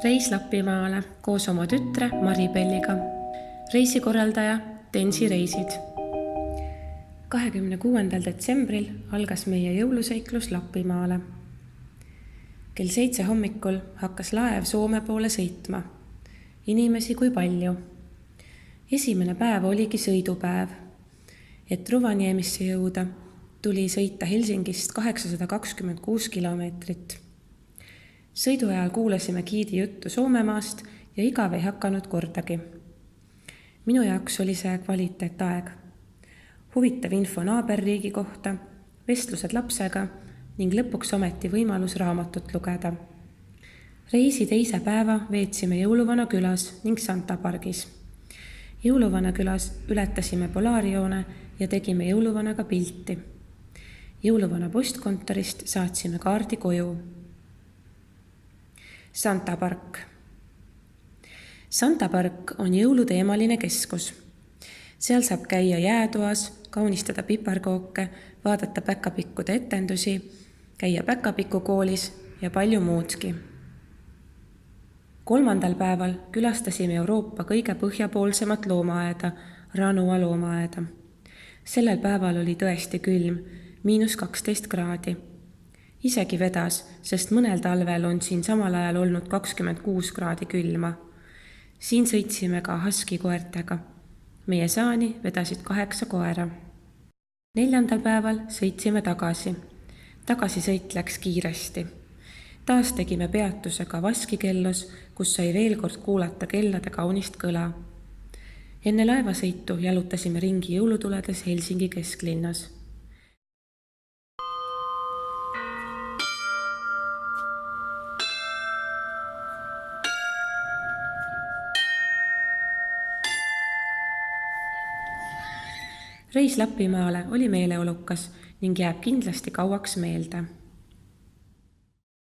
Reis Lapimaale koos oma tütre Maribelliga. Reisikorraldaja Tensi Reisid. 26. detsembril algas meie jõuluseiklus Lapimaale. Kell 7 hommikul hakkas laev Soome poole sõitma. Inimesi kui palju. Esimene päev oligi sõidupäev. Et Rovaniemisse jõuda, tuli sõita Helsingist 826 kilomeetrit. Sõidu ajal kuulasime giidi juttu Soomemaast ja igav ei hakanud kordagi. Minu jaoks oli see kvaliteetaeg. Huvitav info naaberriigi kohta, vestlused lapsega ning lõpuks ometi võimalus raamatut lugeda. Reisi teise päeva veetsime Jõuluvana külas ning Santa pargis. Jõuluvana külas ületasime Polaarjoone ja tegime Jõuluvanaga pilti. Jõuluvana postkontorist saatsime kaardi koju. Santa park. Santa park on jõuluteemaline keskus. Seal saab käia jäätoas, kaunistada piparkooke, vaadata päkapikkude etendusi, käia päkapikukoolis ja palju muudki. 3. päeval külastasime Euroopa kõige põhjapoolsemat loomaaeda, Ranua loomaaeda. Sellel päeval oli tõesti külm, -12 kraadi. Isegi vedas, sest mõnel talvel on siin samal ajal olnud 26 kraadi külma. Siin sõitsime ka husky koertega. Meie saani vedasid 8 koera. 4. päeval sõitsime tagasi. Tagasisõit läks kiiresti. Taas tegime peatuse ka Vaskikellus, kus sai veel kord kuulata kellade kaunist kõla. Enne laevasõitu jalutasime ringi jõulutuledes Helsingi kesklinnas. Reis Lapimaale oli meeleolukas ning jääb kindlasti kauaks meelde.